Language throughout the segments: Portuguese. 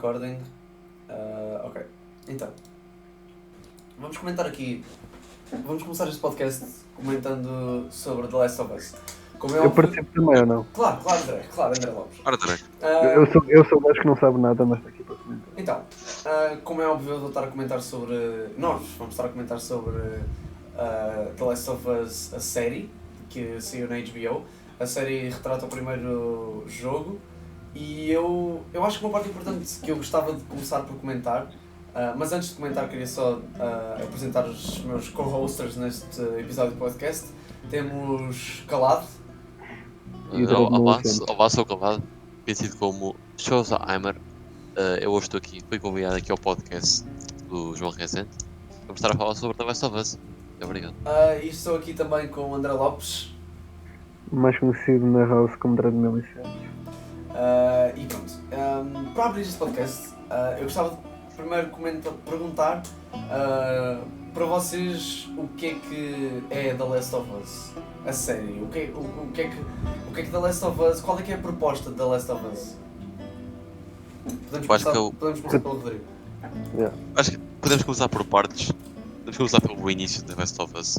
recording. Ok. Então. Vamos comentar aqui. Vamos começar este podcast comentando sobre The Last of Us. Como é Eu óbvio... participo também ou não? Claro, André Lopes. Ora, André. Eu sou o gajo que não sabe nada, mas está aqui para comentar. Então, como é óbvio, eu vou estar a comentar sobre... Nós vamos estar a comentar sobre The Last of Us, a série, que saiu na HBO. A série retrata o primeiro jogo e eu acho que uma parte importante que eu gostava de começar por comentar, mas antes de comentar queria só apresentar os meus co-hosters neste episódio de podcast. Temos Calado. Olá, sou o Calado, conhecido como Showzaheimer. Eu hoje estou aqui, fui convidado aqui ao podcast do João Rezende. Vamos estar a falar sobre The Last of Us. Obrigado. E estou aqui também com o André Lopes. Mais conhecido na house como Dredd Miliciano. E pronto, para abrir este podcast, eu gostava de primeiro perguntar para vocês o que é The Last of Us, a série, o que é que The Last of Us, qual é que é a proposta de The Last of Us? Podemos começar pelo Rodrigo. Acho que podemos começar por partes. Podemos começar pelo início de The Last of Us.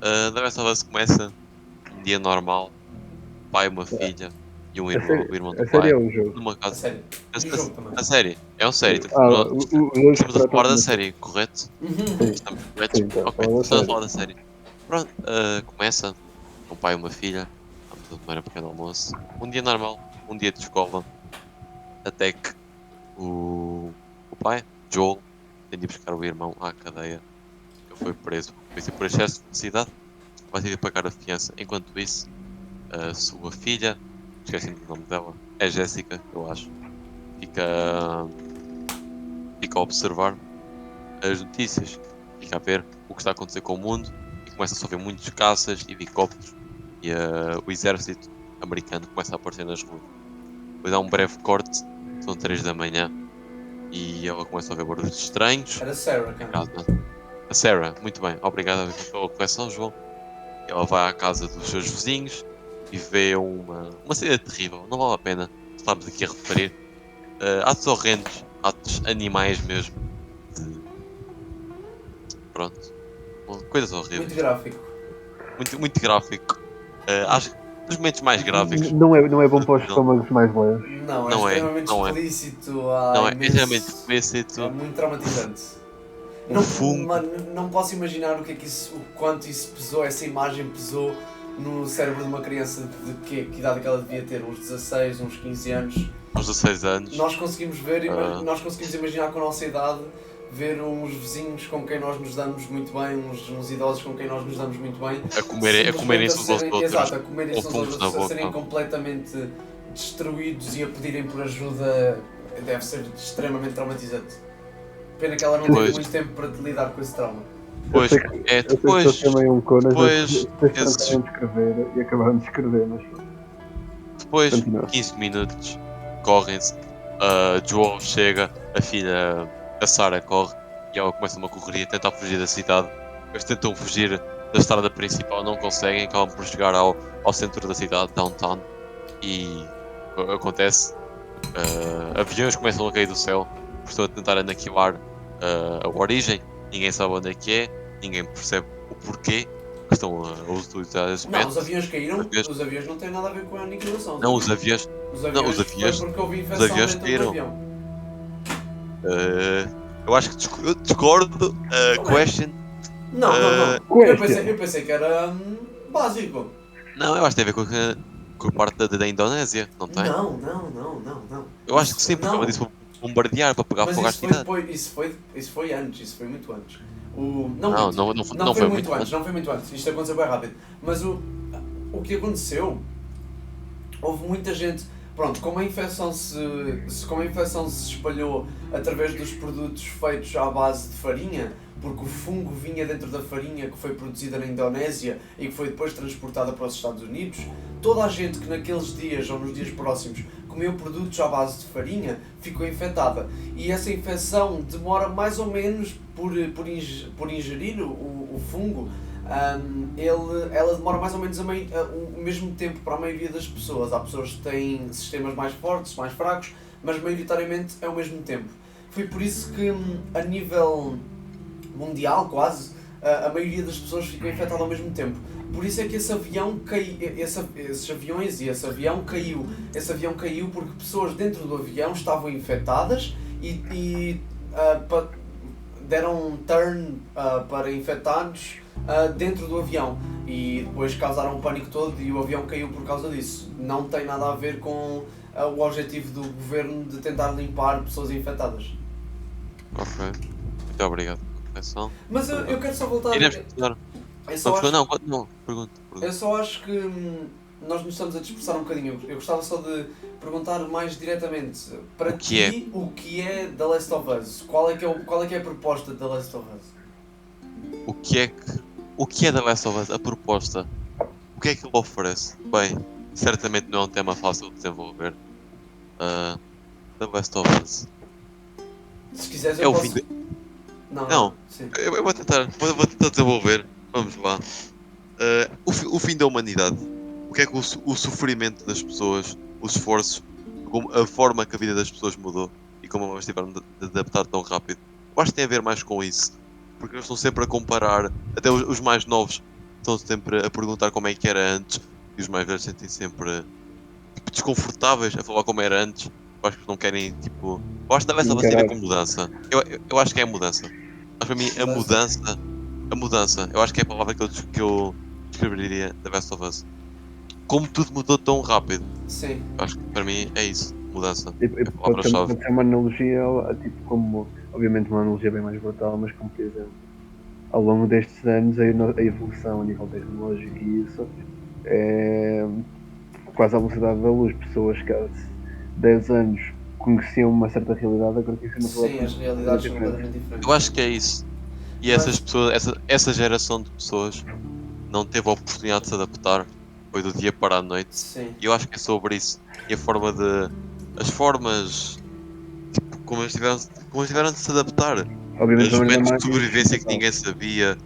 The Last of Us começa um dia normal, pai, uma filha e um irmão, o irmão do A pai, série é um jogo. numa A casa. série. E o jogo também. A série, é uma série. Estamos Estamos a falar da série, correto? Sim. Estamos corretos? Sim, tá, Ok, fala da estamos a série. falar da série. Pronto, começa um pai e uma filha, vamos a tomar um pequeno almoço. Um dia normal, um dia de escola, até que o pai, Joel, tem de ir buscar o irmão à cadeia. Ele foi preso por excesso de velocidade, vai ter de pagar a fiança. Enquanto isso, a sua filha, esqueci-me do nome dela, é Jéssica, eu acho, fica a observar as notícias, fica a ver o que está a acontecer com o mundo e começa a só ver muitos caças e helicópteros e o exército americano começa a aparecer nas ruas. Depois há um breve corte, são 3 da manhã e ela começa a ver barulhos estranhos. Era Sarah, cara. A Sarah, muito bem, obrigado pela correção, João. Ela vai à casa dos seus vizinhos e vê uma cena terrível, não vale a pena estarmos aqui a referir. Atos horrendos, atos animais mesmo. Pronto, coisas horríveis. Muito gráfico. Muito gráfico. Acho que dos momentos mais gráficos. Não é bom para os estômagos mais leves. Não é extremamente não é. explícito. Não é imenso- extremamente explícito. É muito traumatizante. O fungo. Não posso imaginar o quanto isso pesou, essa imagem pesou no cérebro de uma criança de que idade que ela devia ter, uns 16, uns 15 anos. Uns 16 anos. Nós conseguimos ver, nós conseguimos imaginar com a nossa idade, ver uns vizinhos com quem nós nos damos muito bem, uns idosos com quem nós nos damos muito bem. A comerem-se uns aos outros. Exato, a comerem-se uns com aos fungos na outros, a boca. serem completamente destruídos e a pedirem por ajuda. Deve ser extremamente traumatizante. Pena que ela não teve muito tempo para lidar com esse trauma. Pois, depois. Eu também um conas, depois depois trancaram de escrever e acabaram de escrever, mas Depois, continua. 15 minutos, correm-se. Joel chega, a filha, a Sarah corre e ela começa uma correria, tenta fugir da cidade. Eles tentam fugir da estrada principal, não conseguem, acabam por chegar ao centro da cidade, downtown, e acontece. Aviões começam a cair do céu, por estão a tentar aniquilar a origem, ninguém sabe onde é que é, ninguém percebe o porquê que estão a utilizar esse Não, método. os aviões caíram, os aviões não têm nada a ver com a aniquilação. Não, os aviões foi porque houve infecção aviões dentro do caíram. avião. Eu acho que eu discordo. Question. Não. Eu pensei que era básico. Não, eu acho que tem a ver com a parte da Indonésia, não tem? Não. Eu acho que sim, porque ela disse para bombardear, para pegar Mas fogo à isso cidade. foi antes, isso foi muito antes. Não foi muito antes. Não foi muito antes, isto aconteceu bem rápido. Mas o que aconteceu, houve muita gente, pronto, como a infecção se espalhou através dos produtos feitos à base de farinha, porque o fungo vinha dentro da farinha que foi produzida na Indonésia e que foi depois transportada para os Estados Unidos, toda a gente que naqueles dias ou nos dias próximos comeu produtos à base de farinha ficou infectada. E essa infecção demora mais ou menos por ingerir o fungo. Ela demora mais ou menos o mesmo tempo para a maioria das pessoas. Há pessoas que têm sistemas mais fortes, mais fracos, mas maioritariamente é ao mesmo tempo. Foi por isso que a nível mundial quase, a maioria das pessoas ficou infectada ao mesmo tempo. Por isso é que esse avião caiu, esses aviões e esse avião caiu. Esse avião caiu porque pessoas dentro do avião estavam infectadas e deram um turn para infectados dentro do avião e depois causaram o pânico todo e o avião caiu por causa disso. Não tem nada a ver com o objetivo do governo de tentar limpar pessoas infectadas. Ok. Muito obrigado pela correção. Mas eu quero só voltar. Iremos continuar. Eu só acho que nós nos estamos a dispersar um bocadinho. Eu gostava só de perguntar mais diretamente para ti o que é The Last of Us? Qual é que é a proposta de The Last of Us? O que é The Last of Us? A proposta. O que é que ele oferece? Bem, certamente não é um tema fácil de desenvolver. The Last of Us. Se quiseres É eu o posso... fim de... Não. Sim. Eu vou tentar desenvolver. Vamos lá. O fim da humanidade. O que é que o sofrimento das pessoas, os esforços, a forma que a vida das pessoas mudou e como elas tiveram de adaptar tão rápido. Eu acho que tem a ver mais com isso. Porque eles estão sempre a comparar, até os mais novos estão sempre a perguntar como é que era antes e os mais velhos sentem sempre desconfortáveis a falar como era antes. Eu acho que não querem, tipo... Eu acho que talvez ela tenha a ver com mudança. Eu acho que é a mudança. Mas para mim a mudança, eu acho que é a palavra que eu descreveria da Last of Us. Como tudo mudou tão rápido. Sim. Eu acho que para mim é isso, mudança. Pode ser uma analogia, tipo como, obviamente uma analogia bem mais brutal, mas como por exemplo, ao longo destes anos a evolução a nível tecnológico e isso é quase à velocidade da luz. Pessoas que há 10 anos conheciam uma certa realidade, agora conhecem uma Sim, as realidades são completamente diferentes. Eu acho que é isso. E essas pessoas, essa geração de pessoas não teve a oportunidade de se adaptar. Foi do dia para a noite. Sim. E eu acho que é sobre isso. E a forma de... As formas... Tipo, como eles tiveram de se adaptar. Obviamente, Os métodos de sobrevivência que ninguém sabia.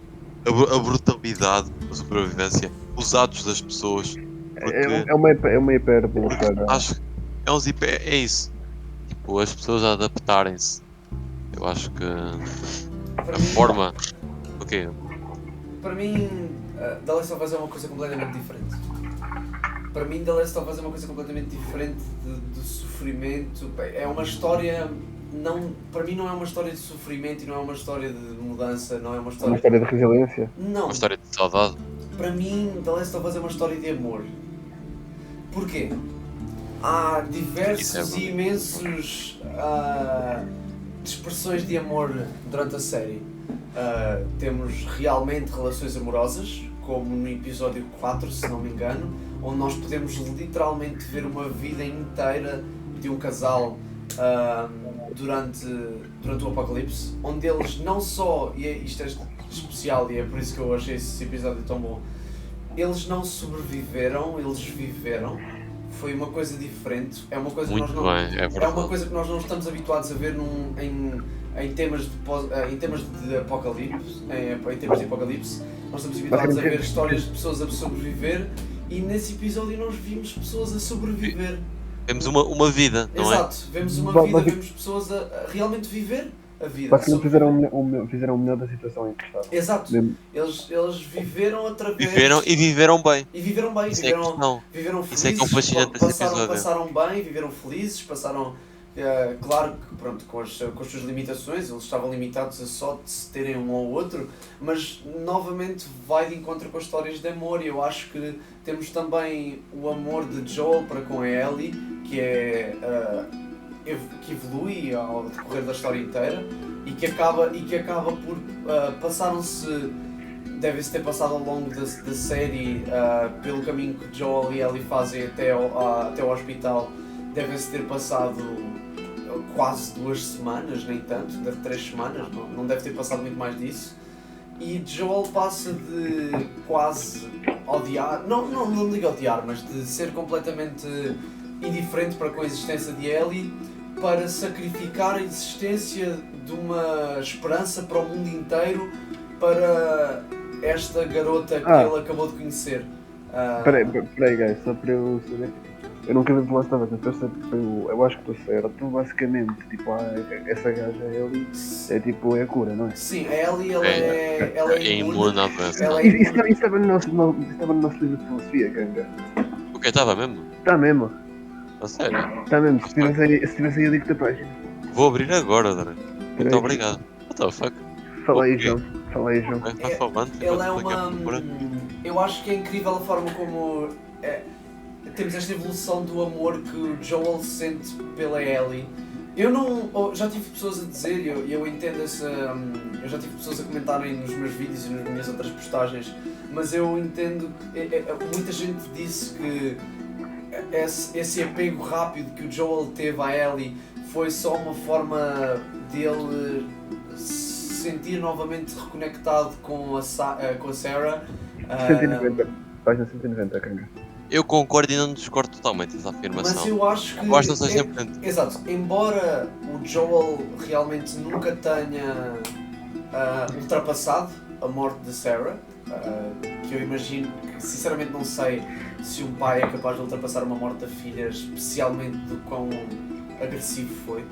A brutalidade da sobrevivência. Os atos das pessoas. É uma hipérbole, cara. Acho que é isso. Tipo, as pessoas a adaptarem-se. Eu acho que... Para A mim, forma... Ok. Para mim, The Last of Us é uma coisa completamente diferente. Para mim, The Last of Us é uma coisa completamente diferente de sofrimento. É uma história... para mim não é uma história de sofrimento e não é uma história de mudança, não é uma história... Uma história de resiliência? Não. Uma história de saudade. Para mim, The Last of Us é uma história de amor. Porquê? Há diversos e imensos expressões de amor durante a série. Temos realmente relações amorosas, como no episódio 4, se não me engano, onde nós podemos literalmente ver uma vida inteira de um casal durante o apocalipse, onde eles não só, e isto é especial e é por isso que eu achei esse episódio tão bom, eles não sobreviveram, eles viveram. Foi uma coisa diferente, é uma coisa muito que nós não, é uma coisa que nós não estamos habituados a ver em temas de apocalipse, em temas de apocalipse, nós estamos habituados a ver histórias de pessoas a sobreviver e nesse episódio nós vimos pessoas a sobreviver. Vemos uma vida, não é? Exato, vemos uma vida, vemos pessoas a realmente viver a vida. Basicamente fizeram o melhor da situação em que estavam. Exato, eles viveram através... Viveram bem. E viveram bem, viveram felizes, isso é que é um fascinante desse episódio. Passaram bem, viveram felizes, passaram... claro que pronto, com as suas limitações, eles estavam limitados a só de se terem um ao outro, mas novamente vai de encontro com as histórias de amor e eu acho que temos também o amor de Joel para com a Ellie, que que evolui ao decorrer da história inteira e que acaba por passaram-se, deve-se ter passado ao longo da série pelo caminho que Joel e Ellie fazem até ao hospital, devem-se ter passado quase 2 semanas, nem tanto, deve 3 semanas, não deve ter passado muito mais disso. E Joel passa de quase odiar, não digo odiar, mas de ser completamente indiferente para com a existência de Ellie, para sacrificar a existência de uma esperança para o mundo inteiro para esta garota que ele acabou de conhecer. Peraí, guys, só para eu saber. Eu nunca vi The Last of Us, mas eu sei que foi eu acho que estou certo. Basicamente, tipo, essa gaja ali é tipo, é a cura, não é? Sim, a Ellie, ela é É imune à doença. Ela é Isso imune. estava no nosso livro de filosofia, Ganga. O que estava mesmo? Está mesmo, A sério? está mesmo. Se tivesse aí eu digo-te a página. Vou abrir agora, Dra. Muito Peraí. obrigado. What the fuck? Fala aí, Ok. João. Fala aí, João. Vai falando. Ela é enquanto eu uma. procuro. Eu acho que é incrível a forma como temos esta evolução do amor que o Joel sente pela Ellie. Eu não. Já tive pessoas a dizer, eu entendo essa. Eu já tive pessoas a comentarem nos meus vídeos e nas minhas outras postagens, mas eu entendo que. Muita gente disse que esse apego rápido que o Joel teve à Ellie foi só uma forma dele se sentir novamente reconectado com a Sarah. 190. Página 190, Ganga. Eu concordo e não discordo totalmente dessa afirmação. Mas eu acho que. Eu acho que não seja importante. Exato. Embora o Joel realmente nunca tenha ultrapassado a morte de Sarah, que eu imagino que, sinceramente, não sei se um pai é capaz de ultrapassar uma morte da filha, especialmente do quão agressivo foi.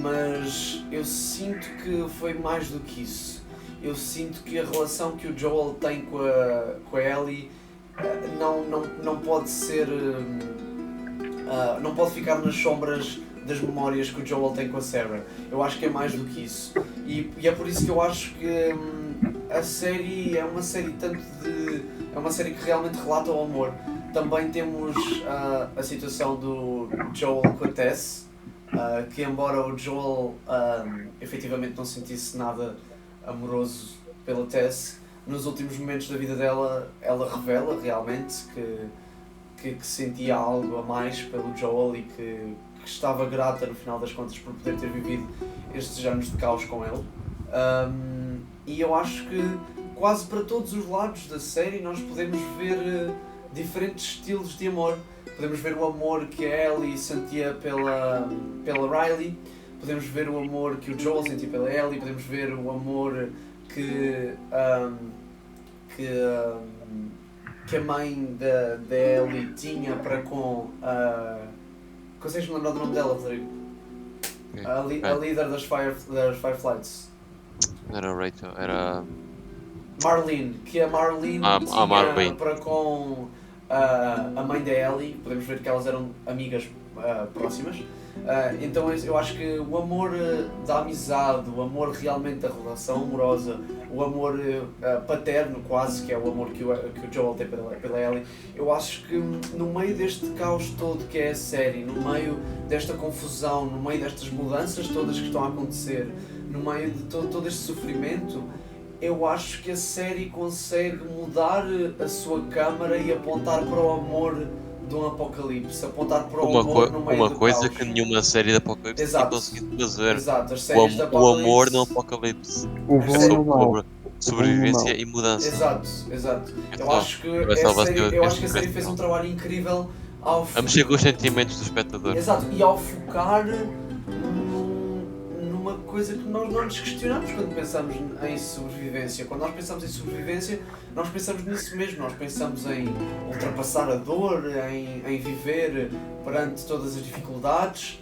Mas eu sinto que foi mais do que isso. Eu sinto que a relação que o Joel tem com a Ellie não pode ser. Não pode ficar nas sombras das memórias que o Joel tem com a Sarah. Eu acho que é mais do que isso. E é por isso que eu acho que a série é uma série é uma série que realmente relata o amor. Também temos a situação do Joel com a Tess, que embora o Joel efetivamente não sentisse nada amoroso pela Tess, nos últimos momentos da vida dela, ela revela realmente que sentia algo a mais pelo Joel e que estava grata no final das contas por poder ter vivido estes anos de caos com ele. E eu acho que quase para todos os lados da série nós podemos ver diferentes estilos de amor. Podemos ver o amor que a Ellie sentia pela Riley, podemos ver o amor que o Joel sentia pela Ellie, podemos ver o amor que a mãe da Ellie tinha para com consegues-me lembrar do nome dela, Rodrigo? A líder das Fireflies. Não era Rachel, era. Marlene, que a Marlene tinha Marlene. para com a mãe da Ellie. Podemos ver que elas eram amigas próximas. Então eu acho que o amor da amizade, o amor realmente da relação amorosa, o amor paterno quase, que é o amor que o Joel tem pela Ellie, eu acho que no meio deste caos todo que é a série, no meio desta confusão, no meio destas mudanças todas que estão a acontecer, no meio de todo este sofrimento, eu acho que a série consegue mudar a sua câmara e apontar para o amor de um apocalipse, apontar para o amor no meio uma do coisa caos. que nenhuma série de apocalipse Exato. tem conseguido fazer. Exato, as séries de O apocalipse. amor no apocalipse. O bom e o mau. Sobre sobrevivência e mudança. Exato. Eu Então, acho que a série fez um trabalho incrível ao a mexer com os sentimentos do espectador. Exato, e ao focar numa coisa que nós não nos questionamos quando pensamos em sobrevivência. Quando nós pensamos em sobrevivência, nós pensamos nisso mesmo. Nós pensamos em ultrapassar a dor, em viver perante todas as dificuldades,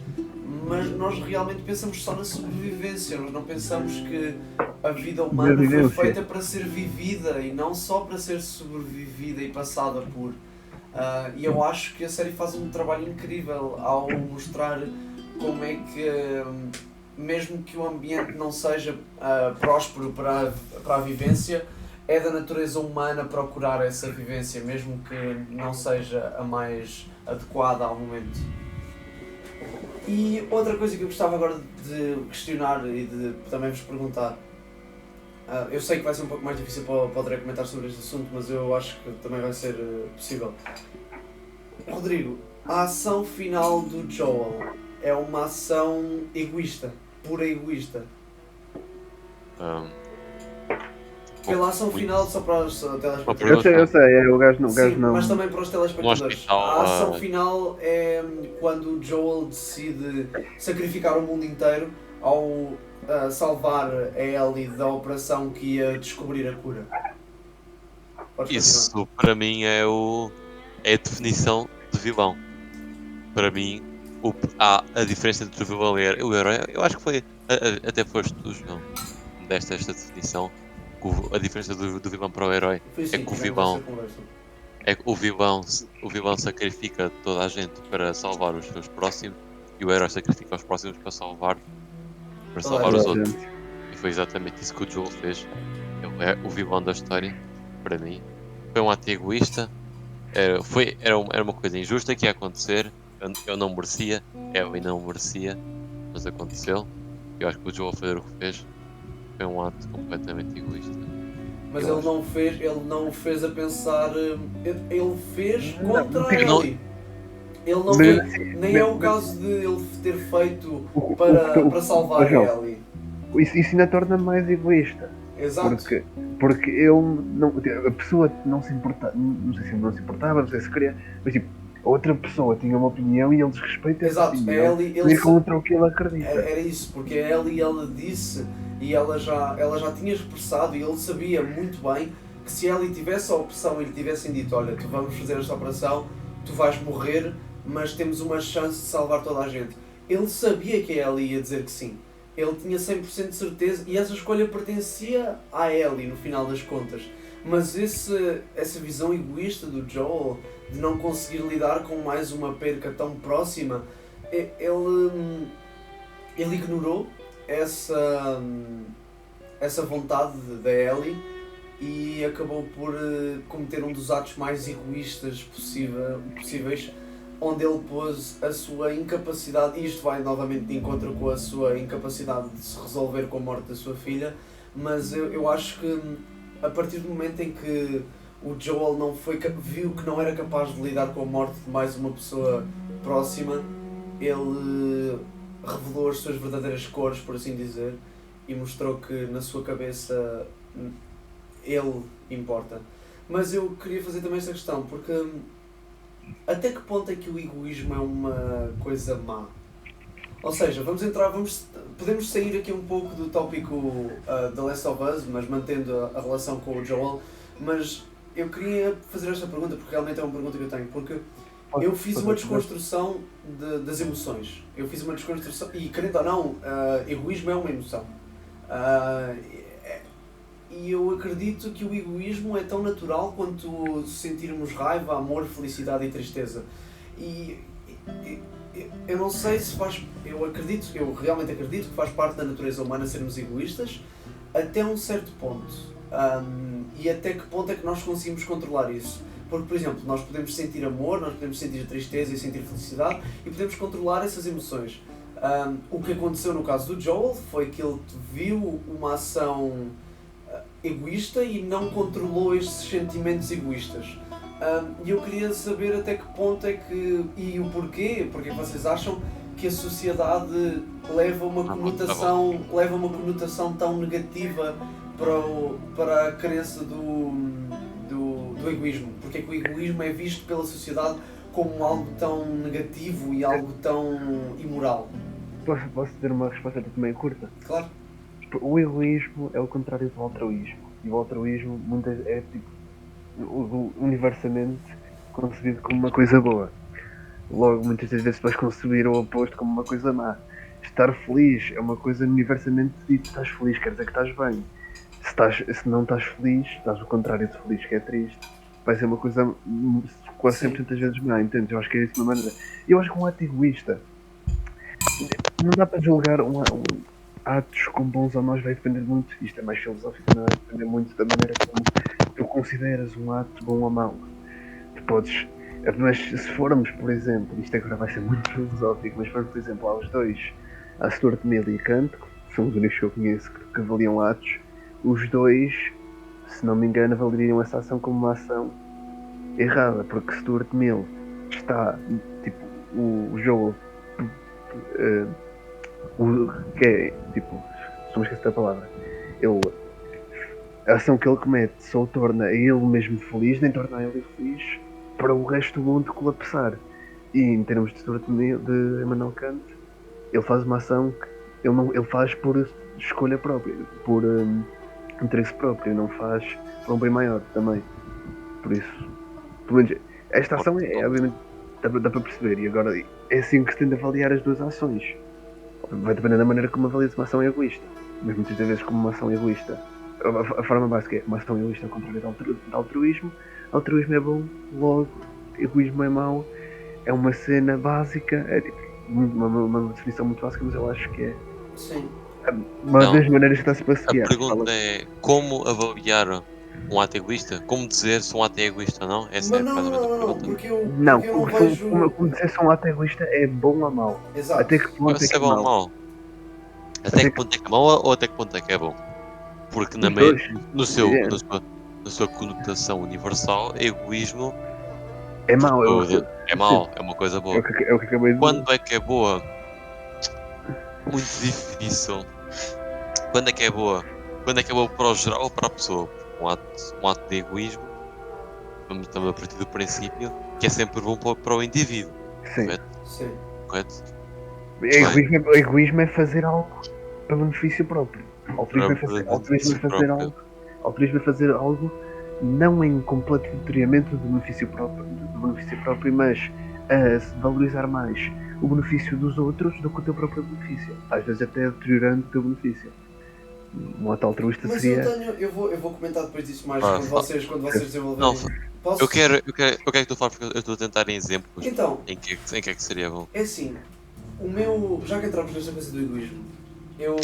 mas nós realmente pensamos só na sobrevivência. Nós não pensamos que a vida humana foi feita para ser vivida e não só para ser sobrevivida e passada por. E eu acho que a série faz um trabalho incrível ao mostrar como é que, mesmo que o ambiente não seja próspero para a vivência, é da natureza humana procurar essa vivência, mesmo que não seja a mais adequada ao momento. E outra coisa que eu gostava agora de questionar e de também vos perguntar, eu sei que vai ser um pouco mais difícil para o André comentar sobre este assunto, mas eu acho que também vai ser possível. Rodrigo, a ação final do Joel é uma ação egoísta, pura egoísta. Pela ação final, só para os telespectadores. Eu sei, o gajo não. Sim, mas também para os telespectadores. hospital, A ação final é quando o Joel decide sacrificar o mundo inteiro ao salvar a Ellie da operação que ia descobrir a cura. Isso para mim é a definição de vilão. para mim, há a diferença entre o vilão e o herói. Eu acho que foi, até foste tu, João, que me deste esta definição, que a diferença do vilão para o herói Foi é sim, que o tivemos vilão, essa conversa. o vilão sacrifica toda a gente para salvar os seus próximos e o herói sacrifica os próximos para salvar Toda a os gente. outros. E foi exatamente isso que o Joel fez. Ele é o vilão da história, para mim. Foi um ato egoísta. Era uma coisa injusta que ia acontecer. Eu não merecia. Ellie não merecia. Mas aconteceu. Eu acho que o Joel fazer o que fez foi um ato completamente egoísta. Mas Eu ele não o fez a pensar. Ele fez Não, contra a eu não- Ellie. Ele não Mas, foi, assim, nem é o caso de ele ter feito o- para salvar a João, Ellie. isso ainda torna mais egoísta. Exato. Porque ele não. A pessoa não se importava. Não sei se não se importava, não sei se queria. Mas tipo, a outra pessoa tinha uma opinião e ele desrespeita essa Exato. A opinião. Ellie, E contra o que ele acredita. era isso, porque a Ellie ela disse e ela já tinha expressado e ele sabia muito bem que se a Ellie tivesse a opção e lhe tivessem dito: olha, tu vamos fazer esta operação, tu vais morrer, mas temos uma chance de salvar toda a gente. Ele sabia que a Ellie ia dizer que sim. Ele tinha 100% de certeza e essa escolha pertencia à Ellie no final das contas. Mas essa visão egoísta do Joel de não conseguir lidar com mais uma perca tão próxima, ele ignorou essa vontade da Ellie e acabou por cometer um dos atos mais egoístas possíveis, onde ele pôs a sua incapacidade, e isto vai novamente de encontro com a sua incapacidade de se resolver com a morte da sua filha, mas eu acho que a partir do momento em que o Joel viu que não era capaz de lidar com a morte de mais uma pessoa próxima, ele revelou as suas verdadeiras cores, por assim dizer, e mostrou que na sua cabeça ele importa. Mas eu queria fazer também esta questão, porque até que ponto é que o egoísmo é uma coisa má? Ou seja, podemos sair aqui um pouco do tópico The Last of Us, mas mantendo a relação com o Joel, mas eu queria fazer esta pergunta porque realmente é uma pergunta que eu tenho, porque eu fiz uma desconstrução das emoções. Eu fiz uma desconstrução, e querendo ou não, egoísmo é uma emoção. E eu acredito que o egoísmo é tão natural quanto sentirmos raiva, amor, felicidade e tristeza. E eu não sei se eu realmente acredito que faz parte da natureza humana sermos egoístas até um certo ponto. E até que ponto é que nós conseguimos controlar isso? Porque, por exemplo, nós podemos sentir amor, nós podemos sentir tristeza e sentir felicidade e podemos controlar essas emoções. O que aconteceu no caso do Joel foi que ele viu uma ação egoísta e não controlou estes sentimentos egoístas. E eu queria saber até que ponto é que, e o porquê, porque vocês acham que a sociedade leva uma conotação tão negativa para a crença do egoísmo? Porque é que o egoísmo é visto pela sociedade como algo tão negativo e algo tão imoral? Posso ter uma resposta também curta? Claro. O egoísmo é o contrário do altruísmo. E o altruísmo é tipo universalmente concebido como uma coisa boa. Logo, muitas das vezes vais conceber o oposto como uma coisa má. Estar feliz é uma coisa universalmente dita. Estás feliz, quer dizer que estás bem. Se não estás feliz, estás o contrário de feliz, que é triste. Vai ser uma coisa quase sempre tantas vezes má, entendes? Eu acho que é isso de uma maneira. Eu acho que um ato egoísta não dá para julgar atos com bons ou maus, vai depender muito, isto é mais filosófico, não vai depender muito da maneira como tu consideras um ato bom ou mau. Tu podes, mas se formos, por exemplo, isto agora vai ser muito filosófico, mas se formos, por exemplo, aos dois, a Stuart Mill e Kant, que são os únicos que eu conheço que avaliam atos, os dois, se não me engano, avaliariam essa ação como uma ação errada, porque Stuart Mill está, tipo, o Joel, que é, tipo, estou a esquecer da palavra, a ação que ele comete só o torna ele mesmo feliz, nem torna ele feliz para o resto do mundo colapsar. E em termos de Immanuel Kant, ele faz uma ação que ele faz por escolha própria, por interesse próprio, não faz para um bem maior também. Por isso, pelo menos, esta ação obviamente dá para perceber. E agora, é assim que se tenta avaliar as duas ações. Vai depender da maneira como avalia uma ação egoísta. Mas muitas vezes como uma ação egoísta. A forma básica é uma ação egoísta ao contrário de altruísmo. Altruísmo é bom, logo, egoísmo é mau. É uma cena básica, é tipo, uma definição muito básica, mas eu acho que é Sim. uma Não. das maneiras que está-se a A passear. pergunta é como avaliar um ato egoísta? Como dizer se um ato é egoísta ou não? Essa Mas é mais ou menos a não, pergunta. porque eu Não, não vejo. como dizer se um ato egoísta é bom ou mau. Exato. Até que ponto é Se que é é bom ou mau? mau? Até que ponto é que é mau ou até que ponto é que é bom? Porque Os dois. na sua conotação universal, egoísmo É mau, é mau, é uma coisa é boa. o que acabei de dizer. Quando é que é boa? Muito difícil. Quando é que é boa? Quando é que é boa para o geral ou para a pessoa? Um ato de egoísmo, estamos a partir do princípio que é sempre bom para o indivíduo. Sim. Sim. Correto? Egoísmo é fazer algo para benefício próprio. Altruísmo é fazer algo não em completo detrimento do benefício próprio, mas a valorizar mais o benefício dos outros do que o teu próprio benefício. Às vezes até deteriorando o teu benefício. Um ato altruísta Mas seria. eu vou comentar depois disso mais Ah, quando vocês desenvolverem. Não, Posso? eu quero que tu fales porque eu estou a tentar em exemplos Então, em que é que seria bom. é assim, já que entramos nesta coisa do egoísmo, eu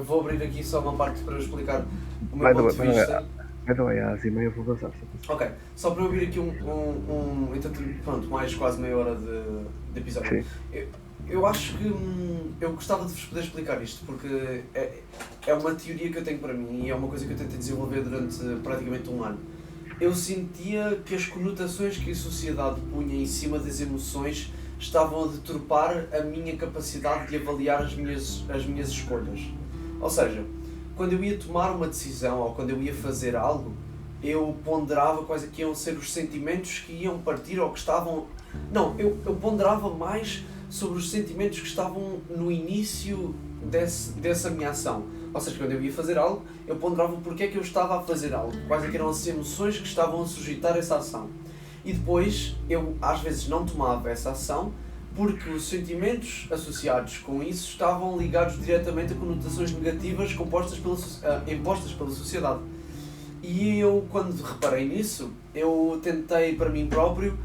vou abrir aqui só uma parte para eu explicar o meu ponto de vista. Vai dar a Ásia, eu vou avançar. Ok, só para eu abrir aqui então, pronto, mais quase meia hora de episódio. Sim. Eu acho que eu gostava de vos poder explicar isto, porque é uma teoria que eu tenho para mim e é uma coisa que eu tentei desenvolver durante praticamente um ano. Eu sentia que as conotações que a sociedade punha em cima das emoções estavam a deturpar a minha capacidade de avaliar as minhas escolhas. Ou seja, quando eu ia tomar uma decisão ou quando eu ia fazer algo, eu ponderava quais é que iam ser os sentimentos que iam partir ou que estavam... Não, eu ponderava mais sobre os sentimentos que estavam no início dessa minha ação. Ou seja, quando eu ia fazer algo, eu ponderava porque é que eu estava a fazer algo, quais é que eram as emoções que estavam a suscitar essa ação. E depois, eu às vezes não tomava essa ação porque os sentimentos associados com isso estavam ligados diretamente a conotações negativas impostas pela sociedade. E eu, quando reparei nisso, eu tentei para mim próprio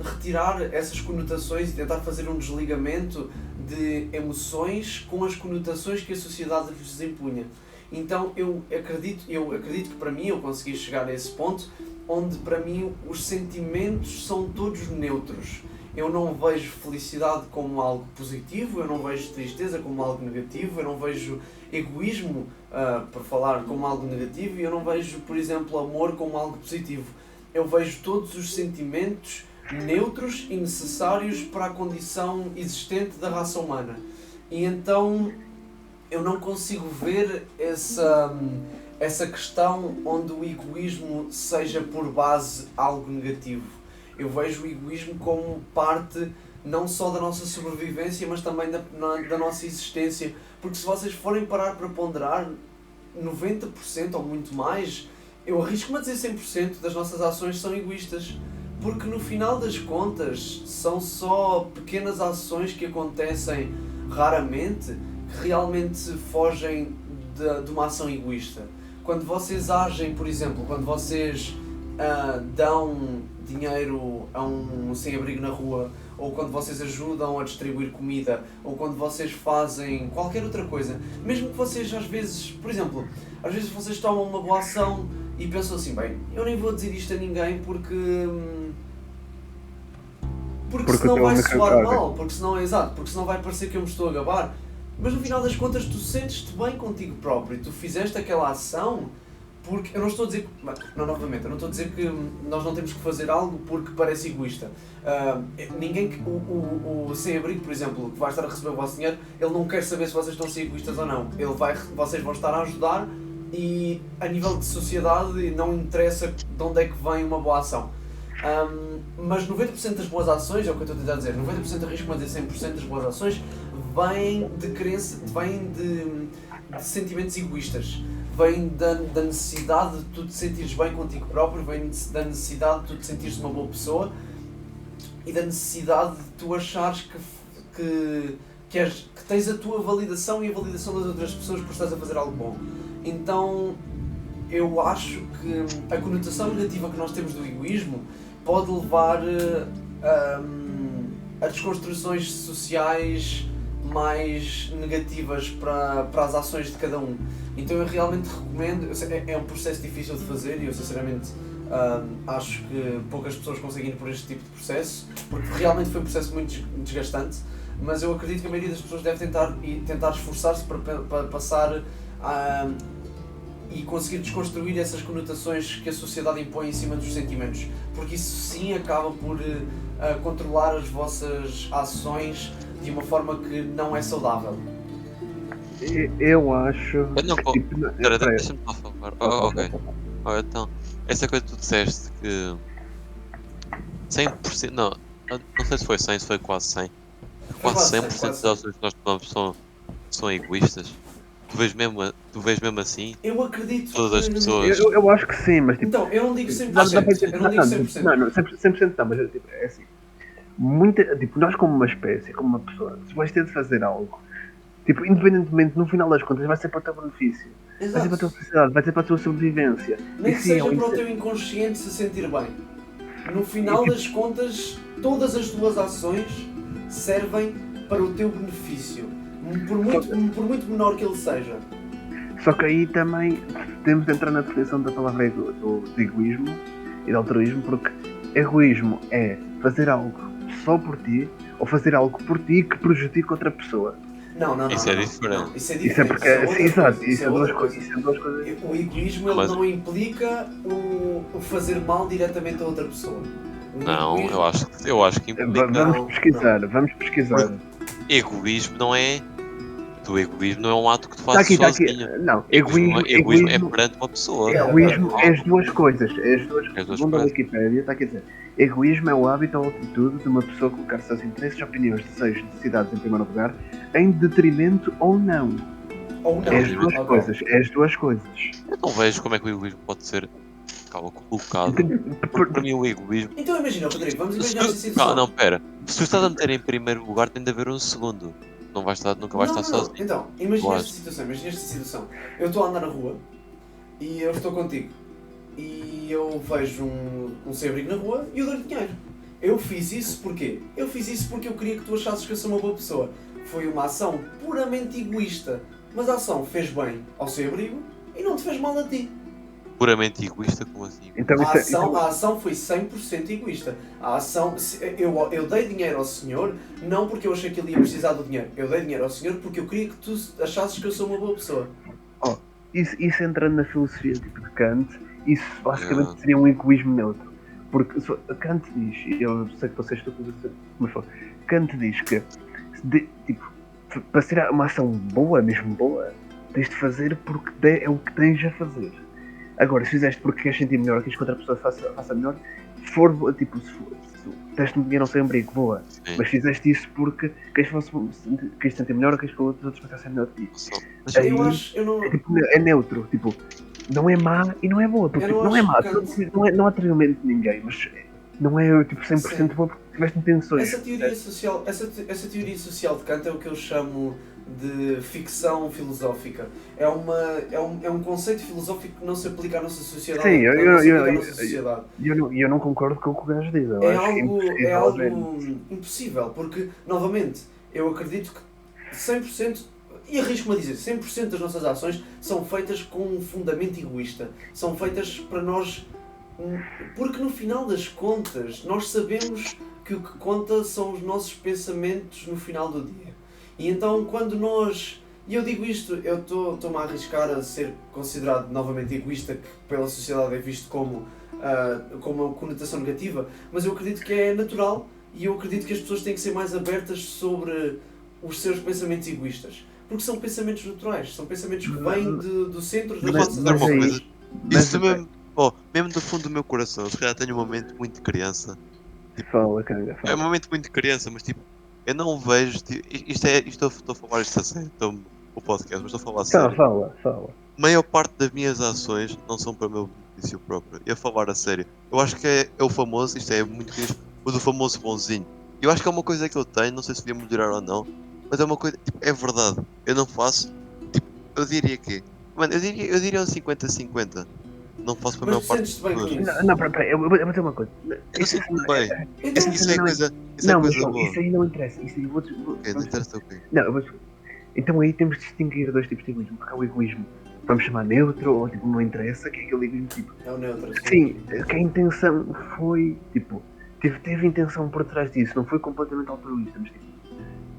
retirar essas conotações e tentar fazer um desligamento de emoções com as conotações que a sociedade lhes impunha. Então eu acredito que para mim eu consegui chegar a esse ponto onde para mim os sentimentos são todos neutros. Eu não vejo felicidade como algo positivo, eu não vejo tristeza como algo negativo, eu não vejo egoísmo, por falar, como algo negativo, e eu não vejo, por exemplo, amor como algo positivo. Eu vejo todos os sentimentos neutros e necessários para a condição existente da raça humana. E então eu não consigo ver essa questão onde o egoísmo seja por base algo negativo. Eu vejo o egoísmo como parte não só da nossa sobrevivência, mas também da nossa existência. Porque se vocês forem parar para ponderar, 90% ou muito mais, eu arrisco-me a dizer 100% das nossas ações são egoístas. Porque no final das contas são só pequenas ações que acontecem raramente que realmente fogem de uma ação egoísta. Quando vocês agem, por exemplo, quando vocês dão dinheiro a um sem-abrigo na rua, ou quando vocês ajudam a distribuir comida, ou quando vocês fazem qualquer outra coisa, mesmo que vocês às vezes, por exemplo, às vezes vocês tomam uma boa ação e pensam assim, bem, eu nem vou dizer isto a ninguém porque senão vai soar mal, porque senão vai parecer que eu me estou a gabar. Mas no final das contas tu sentes-te bem contigo próprio, tu fizeste aquela ação porque, eu não estou a dizer eu não estou a dizer que nós não temos que fazer algo porque parece egoísta. O sem-abrigo, por exemplo, que vai estar a receber o vosso dinheiro, ele não quer saber se vocês estão a ser egoístas ou não. Vocês vão estar a ajudar e a nível de sociedade não interessa de onde é que vem uma boa ação. Mas 90% das boas ações, é o que eu estou a tentar dizer, 90% arrisco-me a dizer 100% das boas ações vêm de sentimentos egoístas. Vem da necessidade de tu te sentires bem contigo próprio, vem da necessidade de tu te sentires uma boa pessoa e da necessidade de tu achares que tens a tua validação e a validação das outras pessoas por estás a fazer algo bom. Então eu acho que a conotação negativa que nós temos do egoísmo pode levar a desconstruções sociais mais negativas para as ações de cada um. Então eu realmente recomendo, é um processo difícil de fazer e eu sinceramente acho que poucas pessoas conseguem ir por este tipo de processo, porque realmente foi um processo muito desgastante, mas eu acredito que a maioria das pessoas deve tentar esforçar-se para passar e conseguir desconstruir essas conotações que a sociedade impõe em cima dos sentimentos, porque isso sim acaba por controlar as vossas ações de uma forma que não é saudável. Eu acho. Eu não que, tipo, deixa-me só falar. Ok. Então, essa coisa que tu disseste que 100%, não sei se foi 100, se foi quase 100. Quase 100% das ações que nós tomamos são egoístas. Tu vês mesmo assim? Eu acredito todas as pessoas. Eu acho que sim, mas tipo. Então, eu não digo 100%. Eu não digo 100%. Não, 100% não, mas tipo, é assim. Tipo, nós como uma espécie, como uma pessoa, se vais ter de fazer algo, tipo, independentemente, no final das contas, vai ser para o teu benefício. Exato. Vai ser para a tua felicidade, vai ser para a tua sobrevivência. Nem que seja para o teu inconsciente se sentir bem. No final das contas, todas as tuas ações servem para o teu benefício. Por muito menor que ele seja. Só que aí também temos de entrar na definição da palavra do egoísmo e do altruísmo, porque egoísmo é fazer algo só por ti ou fazer algo por ti que prejudica outra pessoa. Não. Isso é diferente. Isso é diferente. Isso é porque, sim, exato, isso é duas coisas. O egoísmo ele não implica o fazer mal diretamente a outra pessoa. Não, eu acho que implica. Vamos pesquisar. Egoísmo não é. O egoísmo não é um ato que tu fazes sozinho. Não, egoísmo é perante uma pessoa. Egoísmo é as duas coisas. Segundo a Wikipédia, está aqui a dizer: egoísmo é o hábito ou atitude de uma pessoa colocar seus interesses, opiniões, desejos e necessidades em primeiro lugar, em detrimento ou não. É as duas coisas. Eu não vejo como é que o egoísmo pode ser colocado. Porque para mim o egoísmo. Então imagina, Rodrigo, vamos imaginar essa situação. Não, pera. Se tu estás a meter em primeiro lugar, tem de haver um segundo. Nunca vais estar sozinho. Então, imagina esta situação. Eu estou a andar na rua e eu estou contigo. E eu vejo um sem-abrigo na rua e eu dou-lhe dinheiro. Eu fiz isso porquê? Eu fiz isso porque eu queria que tu achasses que eu sou uma boa pessoa. Foi uma ação puramente egoísta. Mas a ação fez bem ao sem-abrigo e não te fez mal a ti. Puramente egoísta, como assim? Então, a ação foi 100% egoísta. A ação, eu dei dinheiro ao senhor não porque eu achei que ele ia precisar do dinheiro. Eu dei dinheiro ao senhor porque eu queria que tu achasses que eu sou uma boa pessoa. Isso entrando na filosofia tipo de Kant, isso basicamente seria um egoísmo neutro. Porque Kant diz, e eu sei que vocês estão mas Kant diz que para ser uma ação boa, mesmo boa, tens de fazer porque é o que tens a fazer. Agora, se fizeste porque queres sentir melhor, queres que outra pessoa faça melhor, se deste-me dinheiro ao sem abrigo, boa. Sim. Mas fizeste isso porque queres sentir melhor ou queres que outros pensassem melhor de ti. É neutro, tipo, não é má e não é boa, porque não é má, não há treinamento de ninguém, mas não é tipo 100% boa porque tiveste intenções. Essa teoria social de Kant é o que eu chamo de ficção filosófica. É um conceito filosófico que não se aplica à nossa sociedade. Sim, eu não concordo com o que o gajo diz. É algo impossível, porque, novamente, eu acredito que 100%, e arrisco-me a dizer, 100% das nossas ações são feitas com um fundamento egoísta. São feitas para nós, porque no final das contas, nós sabemos que o que conta são os nossos pensamentos no final do dia. E então quando nós, e eu digo isto, eu estou-me a arriscar a ser considerado novamente egoísta, que pela sociedade é visto como uma conotação negativa, mas eu acredito que é natural e eu acredito que as pessoas têm que ser mais abertas sobre os seus pensamentos egoístas, porque são pensamentos naturais, são pensamentos que vêm do centro das nossas ações. Isso mesmo do fundo do meu coração, se calhar tenho um momento muito de criança. Fala. É um momento muito de criança, mas tipo, eu não vejo, estou a falar isto a sério, o podcast, mas estou a falar a sério. Fala. A maior parte das minhas ações não são para o meu benefício próprio. E a falar a sério, eu acho que é o famoso, isto é muito o do famoso bonzinho. Eu acho que é uma coisa que eu tenho, não sei se devia melhorar ou não, mas é uma coisa, tipo, é verdade. Eu não faço, tipo, eu diria que, mano, eu diria um 50-50. Não faço para a Mas maior tu parte sentes-te bem com das pessoas. isso? Não, pera, eu vou dizer uma coisa. Eu não Isso, sinto-me bem. Então, essa Isso cena é não é. coisa, isso é Não, mas coisa não, boa. isso aí não interessa. Isso aí Ok, não interessa o quê? Não, então aí temos de distinguir dois tipos de egoísmo. Porque há o egoísmo, vamos chamar neutro, ou tipo, não interessa, que é aquele egoísmo tipo. é o neutro, sim. Sim, que a intenção foi, tipo, teve intenção por trás disso, não foi completamente altruísta, mas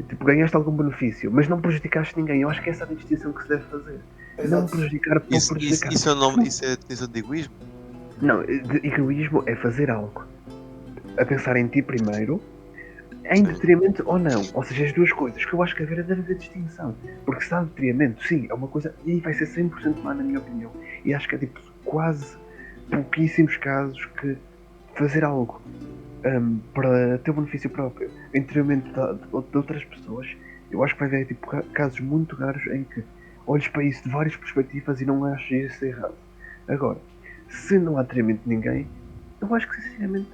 tipo, ganhaste algum benefício, mas não prejudicaste ninguém. Eu acho que essa é a distinção que se deve fazer. Não Exato. prejudicar por prejudicar. Isso é o nome, isso é a definição de egoísmo? Não, de egoísmo é fazer algo a pensar em ti primeiro, em detrimento ou não. Ou seja, as duas coisas, que eu acho que agora deve haver distinção. Porque se há detrimento, sim, é uma coisa, e aí vai ser 100% má na minha opinião. E acho que é tipo quase pouquíssimos casos que fazer algo para teu benefício próprio, em detrimento de outras pessoas, eu acho que vai haver tipo, casos muito raros em que olhes para isso de várias perspectivas e não achas isso errado. Agora, se não há detrimento de ninguém, eu acho que sinceramente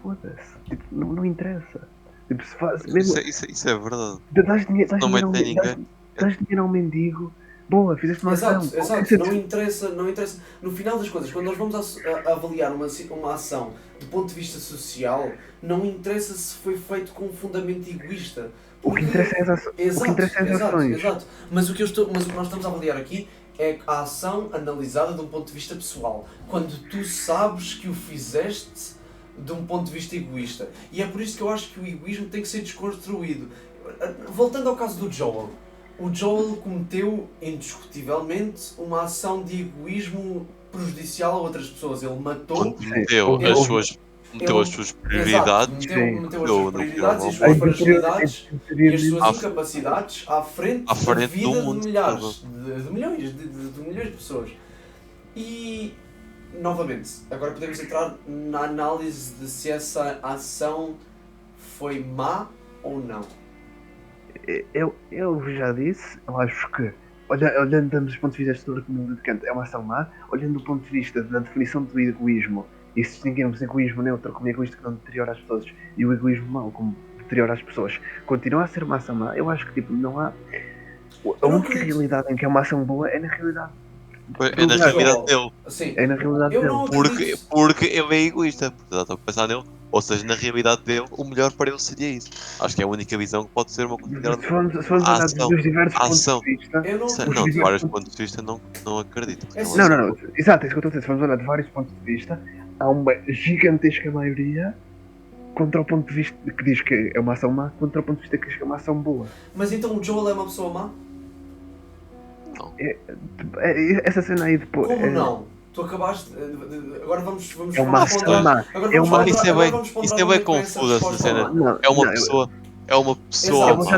foda-se. Tipo, não interessa. Tipo, se faz, mesmo, Isso é verdade. dás dinheiro, Não mete ninguém. dás dinheiro ao mendigo, boa, fizeste uma ação. Exato, exato. Não interessa, não interessa. No final das contas, quando nós vamos a avaliar uma ação do ponto de vista social, não interessa se foi feito com um fundamento egoísta. O que interessa é as ações. Exato, O que interessa é as exato, ações. exato. Mas o que nós estamos a avaliar aqui é a ação analisada de um ponto de vista pessoal. Quando tu sabes que o fizeste de um ponto de vista egoísta. E é por isso que eu acho que o egoísmo tem que ser desconstruído. Voltando ao caso do Joel. O Joel cometeu, indiscutivelmente, uma ação de egoísmo prejudicial a outras pessoas. Ele matou... Meteu as suas prioridades. Exato, meteu as suas prioridades e as no suas fragilidades e as suas À incapacidades à frente da frente do vida de mundo milhares, de milhões de pessoas. E, novamente, agora podemos entrar na análise de se essa ação foi má ou não. Eu já disse, eu acho que, olhando dos pontos de vista histórico de Kant, é uma ação má. Olhando do ponto de vista da definição do egoísmo, e se distinguirmos egoísmo neutro como egoísta que não deteriora as pessoas e o egoísmo mau como deteriora as pessoas, continua a ser uma ação má. Eu acho que tipo, não há. A única realidade em que é uma ação boa é na realidade. É na realidade dele. Sim, É na realidade dele. Porque ele é egoísta. Portanto, estou a pensar nele. Ou seja, na realidade dele, o melhor para ele seria isso. Acho que é a única visão que pode ser uma considerada Se formos olhar dos diversos pontos de vista. Não, de vários pontos de vista não acredito. Não. Exato, é isso que eu estou a dizer. Se formos olhar de vários pontos de vista, há uma gigantesca maioria contra o ponto de vista que diz que é uma ação má, contra o ponto de vista que diz que é uma ação boa. Mas então o Joel é uma pessoa má? Não. Essa cena aí depois. Como não? Tu acabaste. Agora vamos É uma ação má. Isso é bem confuso essa cena. É uma pessoa. Exato, má.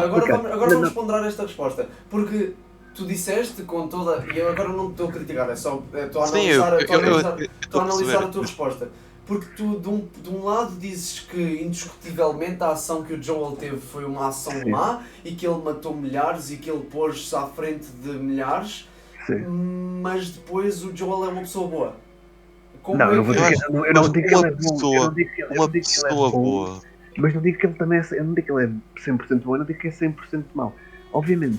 agora vamos ponderar esta resposta. Porque tu disseste com toda. E eu agora não te estou a criticar, é só. Estou a analisar a tua resposta. Porque tu, de um lado, dizes que indiscutivelmente a ação que o Joel teve foi uma ação má e que ele matou milhares e que ele pôs-se à frente de milhares. Sim. Mas depois o Joel é uma pessoa boa. Como não, eu não digo que ele é bom. Uma pessoa boa. Mas não digo que ele também é. Eu não digo que ele é 100% bom, eu não digo que é 100% mau. Obviamente,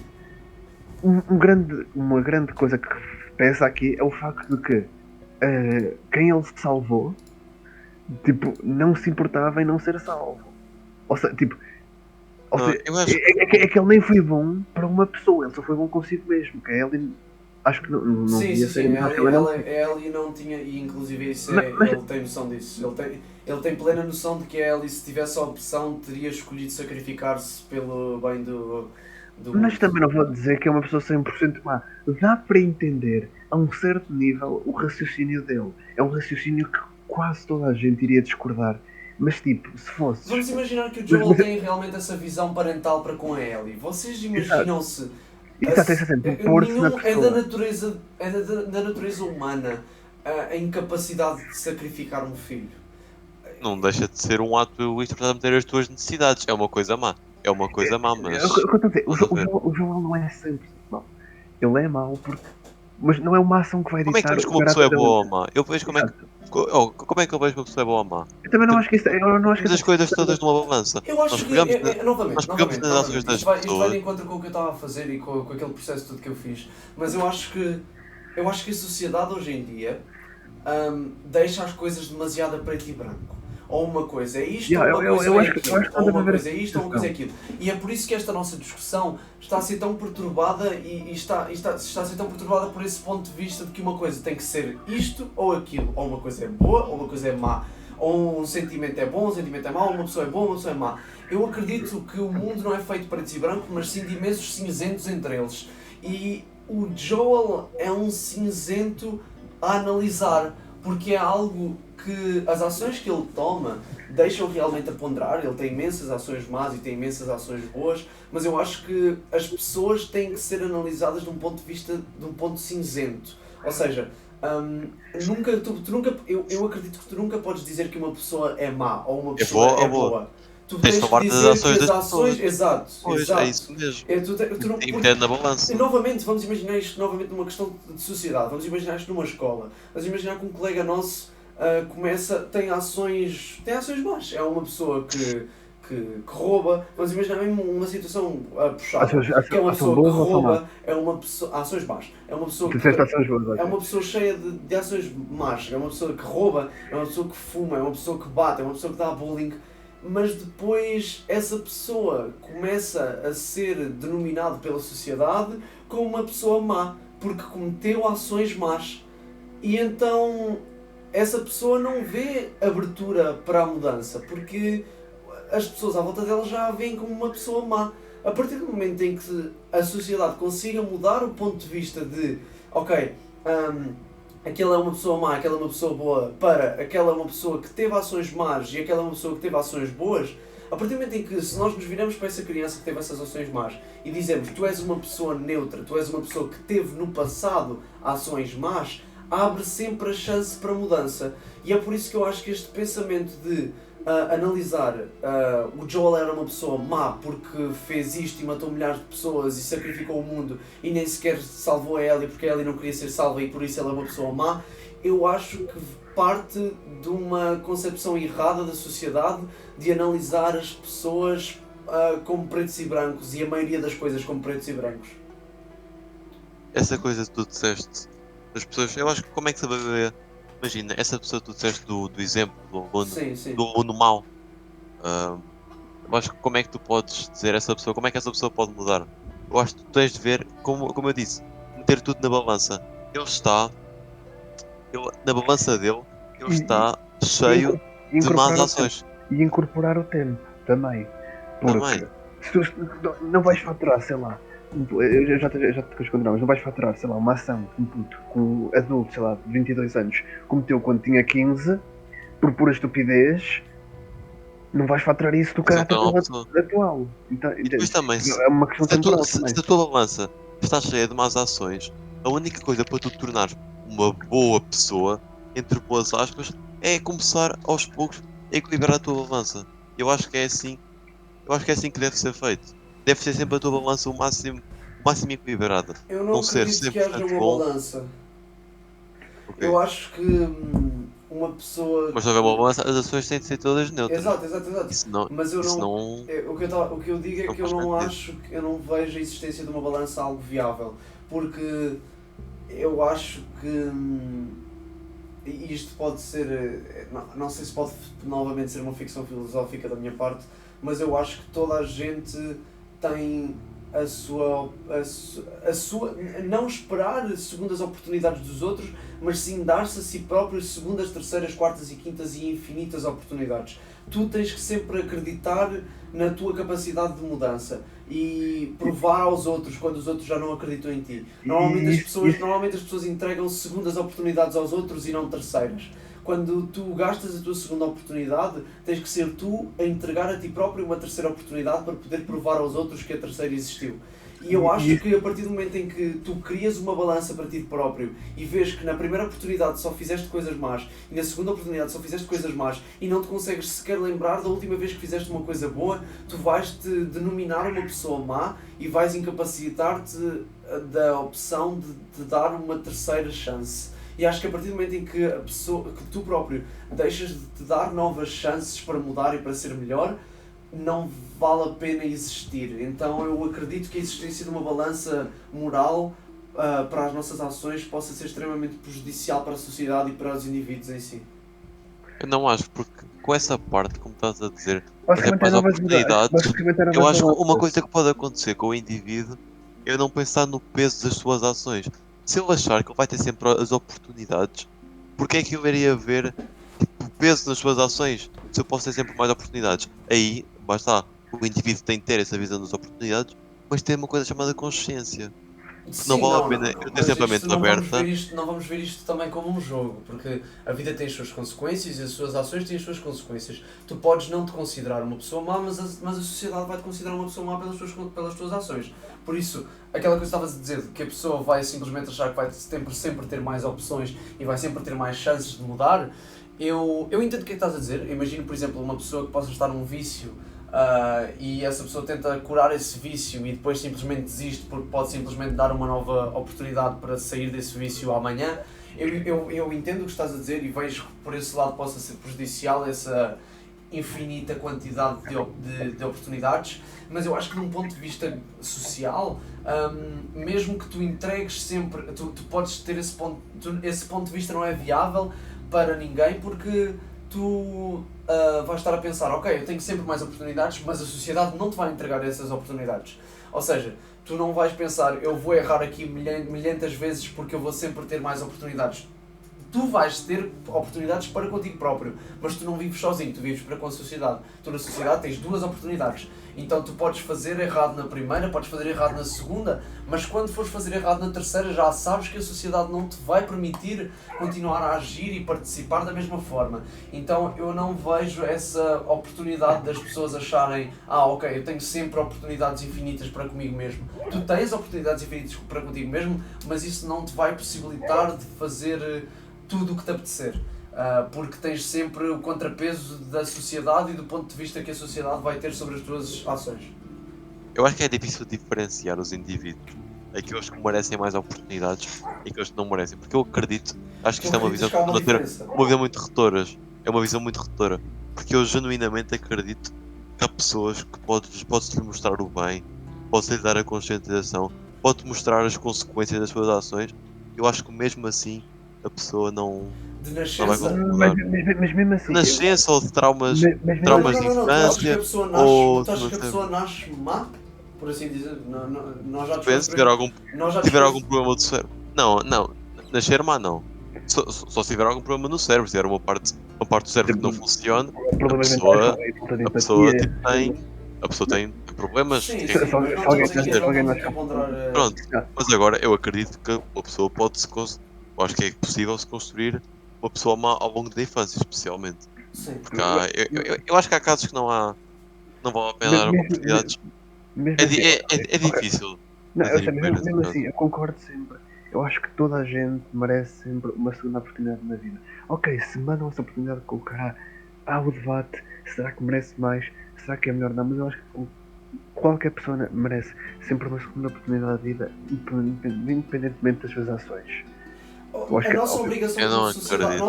uma grande coisa que pesa aqui é o facto de que quem ele salvou, tipo, não se importava em não ser salvo. Ou seja, tipo. É que ele nem foi bom para uma pessoa, ele só foi bom consigo mesmo. Que é ele. Acho que não sim, devia ser. A Ellie não tinha, e inclusive isso ele tem noção disso. Ele tem plena noção de que a Ellie, se tivesse a opção, teria escolhido sacrificar-se pelo bem do Mas também não vou dizer que é uma pessoa 100% má. Dá para entender, a um certo nível, o raciocínio dele. É um raciocínio que quase toda a gente iria discordar. Mas tipo, se fosse... Vamos imaginar que o Joel tem realmente essa visão parental para com a Ellie. Vocês imaginam-se... Exato, é da natureza humana a incapacidade de sacrificar um filho. Não deixa de ser um ato egoísta para meter as tuas necessidades. É uma coisa má. É uma coisa má, mas... O Joel não é 100% mau. Ele é mau porque... Mas não é uma ação que vai ditar... Como é que vemos que uma pessoa é boa ou má? Eu vejo como é que... Como é que eu vejo que uma pessoa é boa ou má? Eu também não acho que isso. Eu não acho que Temos as coisas todas numa balança. Eu acho Nós que, pegamos novamente, nós pegamos nas ações das isto vai de pessoas. encontro com o que eu estava a fazer e com aquele processo tudo que eu fiz, mas eu acho que a sociedade hoje em dia deixa as coisas demasiado a preto e branco. Ou uma coisa é isto, Yeah, ou uma coisa eu é acho que aquilo. não Ou deve uma haver coisa é isto, ou uma coisa é discussão. aquilo. E é por isso que esta nossa discussão está a ser tão perturbada e está a ser tão perturbada por esse ponto de vista de que uma coisa tem que ser isto ou aquilo. Ou uma coisa é boa, ou uma coisa é má. Ou um sentimento é bom, um sentimento é mau, uma pessoa é boa, uma pessoa é má. Eu acredito que o mundo não é feito preto e branco, mas sim de imensos cinzentos entre eles. E o Joel é um cinzento a analisar, porque é algo que as ações que ele toma deixam realmente a ponderar. Ele tem imensas ações más e tem imensas ações boas, mas eu acho que as pessoas têm que ser analisadas de um ponto de vista, de um ponto cinzento. Ou seja, eu acredito que tu nunca podes dizer que uma pessoa é má ou uma pessoa boa é ou boa? boa. Tu Tens de tens falar que das dizer ações que as das ações. pessoas. Exato, Pois, exato. é isso mesmo. Tu não, E meter na balança. e novamente, vamos imaginar isto novamente numa questão de sociedade, vamos imaginar isto numa escola, vamos imaginar que um colega nosso tem ações más, é uma pessoa que rouba, vamos imaginar mesmo uma situação puxada, que é uma Ações pessoa que boas ou são más? rouba, é uma pessoa, ações más, é uma pessoa Tu que disseste ações boas, é ok. uma pessoa cheia de ações más, é uma pessoa que rouba, é uma pessoa que fuma, é uma pessoa que bate, é uma pessoa que dá bullying, mas depois essa pessoa começa a ser denominado pela sociedade como uma pessoa má, porque cometeu ações más. E então essa pessoa não vê abertura para a mudança, porque as pessoas à volta dela já a veem como uma pessoa má. A partir do momento em que a sociedade consiga mudar o ponto de vista de ok, aquela é uma pessoa má, aquela é uma pessoa boa, para aquela é uma pessoa que teve ações más e aquela é uma pessoa que teve ações boas, a partir do momento em que, se nós nos viramos para essa criança que teve essas ações más e dizemos tu és uma pessoa neutra, tu és uma pessoa que teve no passado ações más, abre sempre a chance para mudança. E é por isso que eu acho que este pensamento de analisar o Joel era uma pessoa má porque fez isto e matou milhares de pessoas e sacrificou o mundo e nem sequer salvou a Ellie porque a Ellie não queria ser salva e por isso ela é uma pessoa má, eu acho que parte de uma concepção errada da sociedade de analisar as pessoas como pretos e brancos e a maioria das coisas como pretos e brancos. Essa coisa que tu disseste, as pessoas, eu acho que como é que se vai ver? Imagina, essa pessoa que tu disseste do exemplo do aluno, Sim, sim. do aluno mau. Eu acho que como é que tu podes dizer essa pessoa, como é que essa pessoa pode mudar? Eu acho que tu tens de ver, como eu disse, meter tudo na balança. Na balança dele, ele está cheio E de más incorporar o ações. tempo. E incorporar o tempo também. Porque Também. se tu não vais faturar, sei lá, eu já te consigo, mas não vais faturar, sei lá, uma ação com um puto, com um adulto, sei lá, de 22 anos, cometeu quando tinha 15, por pura estupidez, não vais faturar isso do caráter Então, é uma pessoa. atual. Então, E depois também, se é uma questão a tua, temporal se, também. se a tua balança está cheia de más ações, a única coisa para tu te tornares uma boa pessoa, entre boas aspas, é começar aos poucos a equilibrar a tua balança. Eu acho que é assim que deve ser feito. Deve ser sempre a tua balança o máximo equilibrada. Eu não ser acredito que haja 100% uma bom. balança. Ok. Eu acho que uma pessoa. Mas se houver uma balança, as ações têm de ser todas neutras. Exato. Isso não. Mas eu Isso não. não. O que eu digo é Não que eu faz não sentido. eu não vejo a existência de uma balança algo viável. Porque eu acho que e isto pode ser. Não sei se pode novamente ser uma ficção filosófica da minha parte, mas eu acho que toda a gente tem a sua. Não esperar segundas oportunidades dos outros, mas sim dar-se a si próprio segundas, terceiras, quartas e quintas e infinitas oportunidades. Tu tens que sempre acreditar na tua capacidade de mudança e provar aos outros quando os outros já não acreditam em ti. Normalmente as pessoas entregam segundas oportunidades aos outros e não terceiras. Quando tu gastas a tua segunda oportunidade, tens que ser tu a entregar a ti próprio uma terceira oportunidade para poder provar aos outros que a terceira existiu. E eu acho que a partir do momento em que tu crias uma balança para ti próprio e vês que na primeira oportunidade só fizeste coisas más e na segunda oportunidade só fizeste coisas más e não te consegues sequer lembrar da última vez que fizeste uma coisa boa, tu vais-te denominar uma pessoa má e vais incapacitar-te da opção de dar uma terceira chance. E acho que a partir do momento em que a pessoa, que tu próprio deixas de te dar novas chances para mudar e para ser melhor, não vale a pena existir. Então eu acredito que a existência de uma balança moral para as nossas ações possa ser extremamente prejudicial para a sociedade e para os indivíduos em si. Eu não acho, porque com essa parte, como estás a dizer, Basicamente mais é novas mudanças. oportunidades, Basicamente é novas eu acho que uma balanças. coisa que pode acontecer com o indivíduo é eu não pensar no peso das suas ações. Se ele achar que ele vai ter sempre as oportunidades, porque é que eu iria ver o peso nas suas ações se eu posso ter sempre mais oportunidades? Aí, basta, o indivíduo tem que ter essa visão das oportunidades, mas tem uma coisa chamada consciência. Não vale a pena eu ter sempre a mente aberta. Não vamos ver isto também como um jogo, porque a vida tem as suas consequências e as suas ações têm as suas consequências. Tu podes não te considerar uma pessoa má, mas a sociedade vai te considerar uma pessoa má pelas tuas ações. Por isso, aquela coisa que estavas a dizer, que a pessoa vai simplesmente achar que vai sempre ter mais opções e vai sempre ter mais chances de mudar, eu entendo o que é que estás a dizer. Imagino, por exemplo, uma pessoa que possa estar num vício e essa pessoa tenta curar esse vício e depois simplesmente desiste porque pode simplesmente dar uma nova oportunidade para sair desse vício amanhã. Eu entendo o que estás a dizer e vejo que por esse lado possa ser prejudicial essa infinita quantidade de oportunidades, mas eu acho que de um ponto de vista social, mesmo que tu entregues sempre, tu podes ter esse ponto de vista não é viável para ninguém, porque tu vais estar a pensar, ok, eu tenho sempre mais oportunidades, mas a sociedade não te vai entregar essas oportunidades. Ou seja, tu não vais pensar, eu vou errar aqui milhentas vezes porque eu vou sempre ter mais oportunidades. Tu vais ter oportunidades para contigo próprio, mas tu não vives sozinho, tu vives para com a sociedade. Tu na sociedade tens duas oportunidades, então tu podes fazer errado na primeira, podes fazer errado na segunda, mas quando fores fazer errado na terceira já sabes que a sociedade não te vai permitir continuar a agir e participar da mesma forma. Então eu não vejo essa oportunidade das pessoas acharem, ok, eu tenho sempre oportunidades infinitas para comigo mesmo. Tu tens oportunidades infinitas para contigo mesmo, mas isso não te vai possibilitar de fazer tudo o que te apetecer, porque tens sempre o contrapeso da sociedade e do ponto de vista que a sociedade vai ter sobre as tuas ações. Eu acho que é difícil diferenciar os indivíduos, aqueles que merecem mais oportunidades e aqueles que não merecem, porque eu acredito, acho que isto é uma visão que costuma ter uma visão muito retora, é uma visão muito retora, porque eu genuinamente acredito que há pessoas que podes-lhe mostrar o bem, podes-lhe dar a conscientização, pode-te mostrar as consequências das suas ações. Eu acho que mesmo assim a pessoa não vai concordar. Mas mesmo assim. De nascença ou de traumas de infância. Tu achas que a pessoa nasce má? Por assim dizer? Nós já se tiver algum problema do cérebro. Não, nascer má não. Só se tiver algum problema no cérebro, se tiver uma parte do cérebro que não funciona, a pessoa tem problemas. Sim, Pronto, mas agora eu acredito que a pessoa eu acho que é possível se construir uma pessoa má ao longo da infância, especialmente. Sim. Porque eu acho que há casos que não vale a pena dar oportunidades. É difícil. Não, mesmo assim, eu concordo sempre. Eu acho que toda a gente merece sempre uma segunda oportunidade na vida. Ok, se mandam essa oportunidade de colocar o debate, será que merece mais? Será que é melhor? Não, mas eu acho que qualquer pessoa merece sempre uma segunda oportunidade de vida, independentemente das suas ações. A nossa obrigação como sociedade,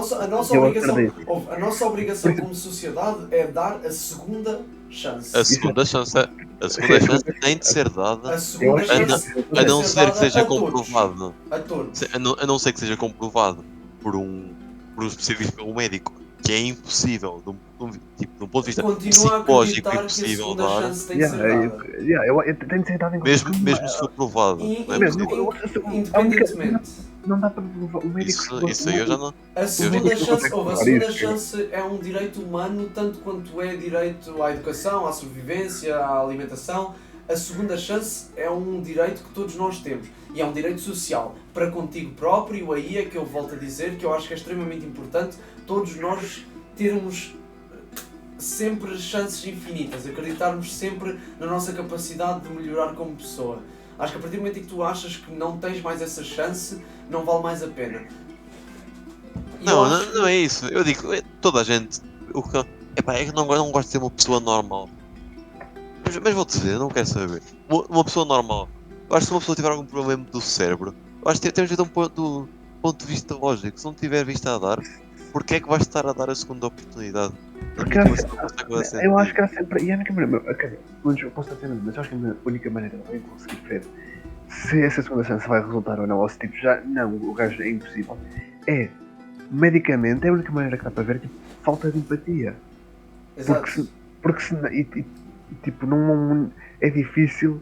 a nossa obrigação como sociedade é dar a segunda chance. A segunda chance tem de ser dada, a não ser que seja comprovado. A não ser que seja comprovado por um especialista, pelo médico, que é impossível, de um ponto de vista psicológico, impossível dar. Tem de ser dado mesmo se for provado. Independentemente. Não dá para provar. O médico. Isso aí eu já não. A segunda chance é um direito humano, tanto quanto é direito à educação, à sobrevivência, à alimentação. A segunda chance é um direito que todos nós temos. E é um direito social. Para contigo próprio, aí é que eu volto a dizer que eu acho que é extremamente importante todos nós termos sempre chances infinitas, acreditarmos sempre na nossa capacidade de melhorar como pessoa. Acho que a partir do momento em que tu achas que não tens mais essa chance, não vale mais a pena. Não é isso. Eu digo, toda a gente. É que não gosto de ser uma pessoa normal. Mas vou-te dizer, eu não quero saber. Uma pessoa normal. Eu acho que se uma pessoa tiver algum problema do cérebro, eu acho que temos de ter um ponto ponto de vista lógico, se não tiver vista a dar, porquê é que vais estar a dar a segunda oportunidade? A Porque motivação não consegue fazer eu acho sentido. que há sempre. E a única maneira. Ok, eu posso estar tendo, mas eu acho que a única maneira de alguém conseguir ver se essa segunda chance vai resultar ou não, ou se tipo já. Não, o gajo é impossível. É. Medicamente é a única maneira que dá para ver tipo, falta de empatia. Exato. Porque se. Tipo, não. É difícil.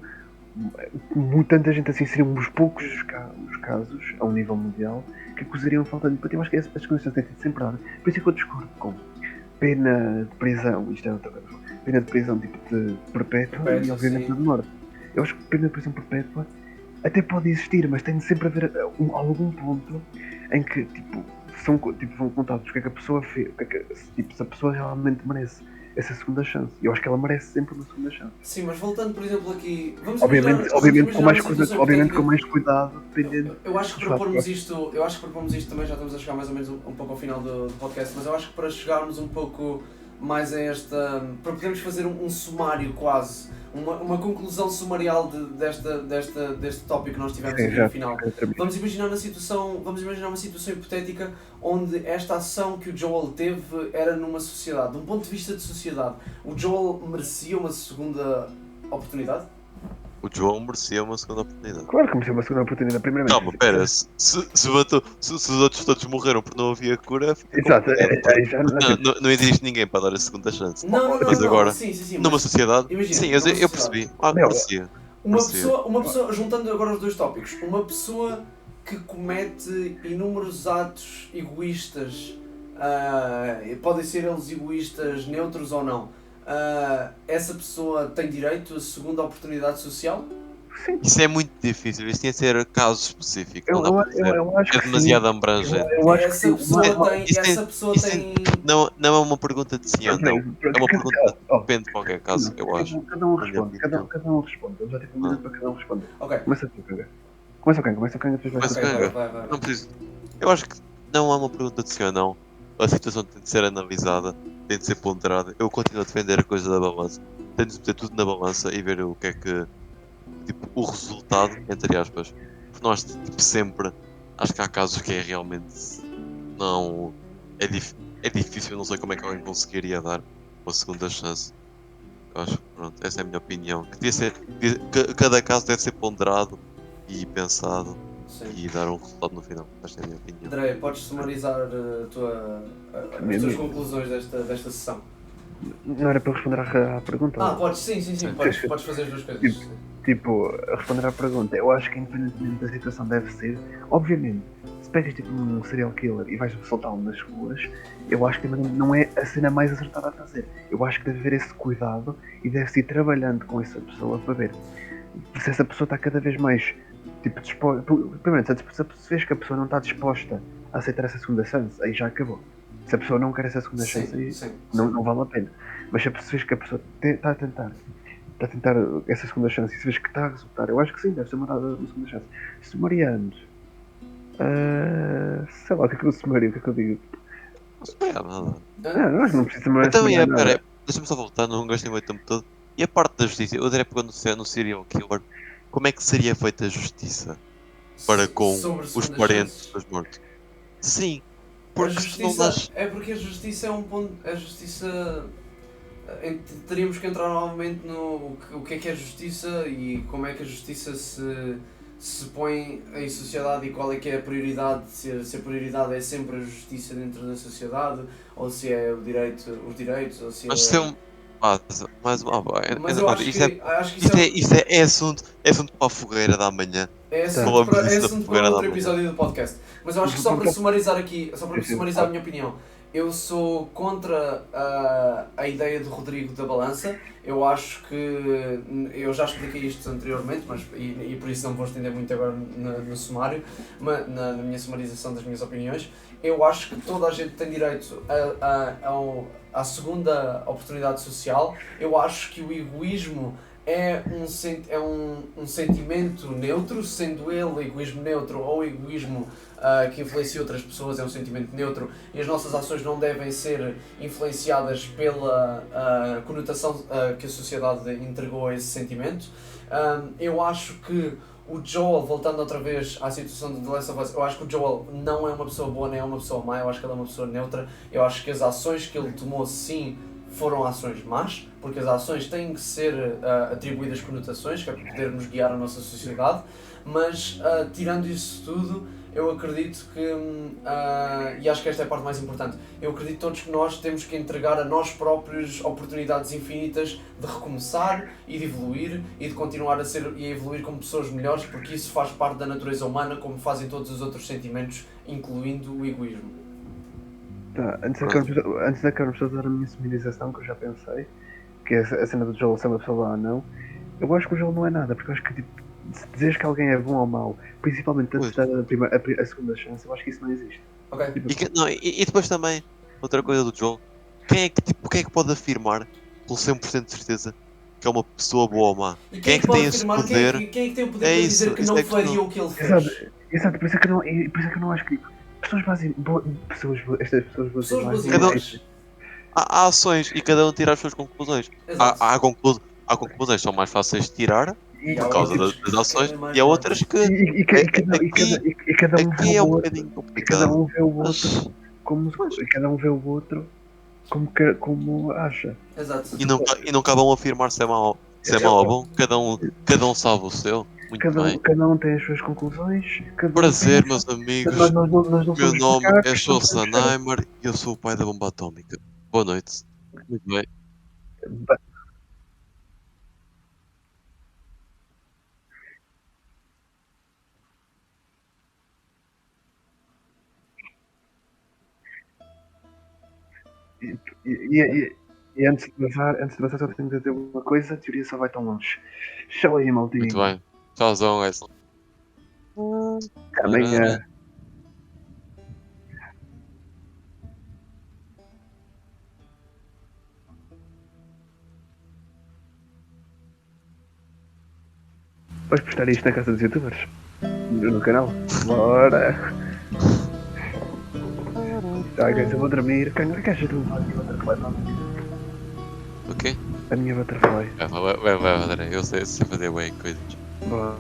Tanta gente assim seriam os poucos os casos a um nível mundial que acusariam falta de empatia. Eu acho que as coisas têm sido sempre dadas. Por isso é que eu discordo com pena de prisão, isto é outra coisa, pena de prisão tipo de perpétua e Perpétua, obviamente sim. de morte. Eu acho que pena de prisão perpétua até pode existir, mas tem de sempre haver algum ponto em que tipo, vão contados o que é que a pessoa fez, se a pessoa realmente merece essa segunda chance. Eu acho que ela merece sempre uma segunda chance. Sim, mas voltando, por exemplo, aqui. Vamos imaginar Obviamente com uma mais cuidado, situação obviamente com hipotética. mais cuidado, dependendo. Eu acho que dos para fatores. pormos isto também já estamos a chegar mais ou menos um pouco ao final do podcast, mas eu acho que para chegarmos um pouco mais a esta. Para podermos fazer um sumário quase, uma conclusão sumarial deste tópico que nós tivemos Sim, aqui já no final. terminei. Vamos imaginar uma situação hipotética onde esta ação que o Joel teve era numa sociedade, de um ponto de vista de sociedade. O Joel merecia uma segunda oportunidade? O João merecia uma segunda oportunidade. Claro que merecia uma segunda oportunidade, primeiramente. Calma, pera, se os outros todos morreram porque não havia cura, fica Exato, complicado, porque aí já não existe ninguém para dar a segunda chance. Não, Mas agora, sim, numa mas sociedade, imagina, sim, numa eu sociedade. percebi. Meu, Merecia. Uma Merecia. pessoa, juntando agora os dois tópicos, uma pessoa que comete inúmeros atos egoístas, podem ser eles egoístas, neutros ou não, essa pessoa tem direito a segunda oportunidade social? sim. Isso é muito difícil, isso tinha de ser caso específico, não dá para dizer. Eu acho É que sim. demasiado abrangente. Eu acho que Essa sim. pessoa tem... Não é uma pergunta de sim ou não. É uma pergunta que depende de qualquer caso, eu acho. Cada um Na minha responde. opinião. Cada um responde. Eu já tive um minuto para cada um responder. Ok, Começa tu, Canga. Começa o Canga, depois Começa vai o ser. Canga. vai. Não preciso. Eu acho que não há uma pergunta de sim ou não. A situação tem de ser analisada, tem de ser ponderada. Eu continuo a defender a coisa da balança. Tem de meter tudo na balança e ver o que é que. Tipo, o resultado, entre aspas. Porque nós, tipo, sempre. Acho que há casos que é realmente. Não. É difícil, eu não sei como é que alguém conseguiria dar uma segunda chance. Eu acho que, pronto, essa é a minha opinião. Que cada caso deve ser ponderado e pensado sim. e dar um resultado no final. Esta é a minha opinião. André, podes sumarizar as tuas conclusões desta sessão? Não era para responder à pergunta? Podes, sim, podes fazer as duas coisas. Tipo, a responder à pergunta, eu acho que independentemente da situação deve ser, obviamente, se pegas tipo um serial killer e vais soltá-lo nas ruas, eu acho que também não é a cena mais acertada a fazer. Eu acho que deve haver esse cuidado e deve-se ir trabalhando com essa pessoa para ver se essa pessoa está cada vez mais tipo disposta. Primeiro, se vês que a pessoa não está disposta a aceitar essa segunda chance, aí já acabou. Se a pessoa não quer essa segunda chance, aí não vale a pena. Mas se vês que a pessoa está a tentar essa segunda chance e se vês que está a resultar, eu acho que sim, deve ser uma segunda chance. Sumariando, sei lá, o que é que eu sumaria, o que é que eu digo? Não se pega nada. Não, acho que não precisa sumariar Então, nada. deixa-me só voltar, não gastei muito tempo todo. E a parte da justiça, eu diria quando no serial killer, como é que seria feita a justiça para com os parentes dos mortos? Sim, porque se não dás. É porque a justiça é um ponto. A justiça. Teríamos que entrar novamente no o que é a justiça e como é que a justiça se põe em sociedade e qual é que é a prioridade, se a prioridade é sempre a justiça dentro da sociedade ou se é os direitos ou se Mas se é um. Mais uma. Mas eu acho que Isso é assunto para a fogueira da manhã. é Falamos assunto disso na para fogueira da outro manhã. episódio do podcast. Mas eu acho que só para sumarizar aqui, a minha opinião, eu sou contra a ideia de Rodrigo da balança. Eu acho que, eu já expliquei isto anteriormente, e por isso não vou estender muito agora no sumário, na minha sumarização das minhas opiniões. Eu acho que toda a gente tem direito à segunda oportunidade social. Eu acho que o egoísmo é um sentimento neutro, sendo ele egoísmo neutro ou egoísmo que influencia outras pessoas, é um sentimento neutro e as nossas ações não devem ser influenciadas pela conotação que a sociedade entregou a esse sentimento. Eu acho que o Joel, voltando outra vez à situação de The Last of Us, eu acho que o Joel não é uma pessoa boa nem é uma pessoa má, eu acho que ele é uma pessoa neutra. Eu acho que as ações que ele tomou, sim, foram ações más, porque as ações têm que ser atribuídas conotações, que é para podermos guiar a nossa sociedade, mas tirando isso tudo, eu acredito que, e acho que esta é a parte mais importante, eu acredito todos que nós temos que entregar a nós próprios oportunidades infinitas de recomeçar e de evoluir e de continuar a ser e a evoluir como pessoas melhores, porque isso faz parte da natureza humana, como fazem todos os outros sentimentos, incluindo o egoísmo. Tá, antes de acabarmos de dar a minha sumarização, que eu já pensei, que é a cena do Joel ser uma pessoa lá ou não, eu acho que o Joel não é nada, porque eu acho que tipo, se dizeres que alguém é bom ou mau, principalmente antes de dar a segunda chance, eu acho que isso não existe. Ok? Tipo, E depois também, outra coisa do Joel, quem é que pode afirmar com 100% de certeza que é uma pessoa boa ou má? E Quem é que pode tem esse afirmar, poder? quem é que tem o poder É para isso, dizer que isso não é a questão. faria o que ele fez? exato, por isso é que eu não acho que tipo, estas pessoas boas Pessoas e boas e Cada um- más. Há ações e cada um tira as suas conclusões. Exato. Há conclusões que são mais fáceis de tirar E há por causa outras das ações que mais e há não. outras que cada um vê aqui é o um outro, bocadinho e cada complicado. um vê o outro Mas, como, mas- e cada um vê o outro como acha. Exato. e não cabam afirmar se é mau, ou bom. Cada um sabe o seu. Muito bem. Cada um tem as suas conclusões, cada um tem Prazer, as meus amigos. nós não Meu somos nome é macacos, não podemos ser. Schwarzenheimer e eu sou o pai da bomba atómica. Boa noite. Muito bem. E antes de passar, só tenho que dizer uma coisa: a teoria só vai tão longe. Show aí, Muito maldinho. bem. Tchauzão, guys. Amanhã. Vais postar isto na casa dos youtubers? No canal? Bora! Tá, guys, eu vou dormir. Quem é que acha do a minha butterfly? O quê? A minha butterfly. Vai, André. Eu sei fazer bem coisas. Bora.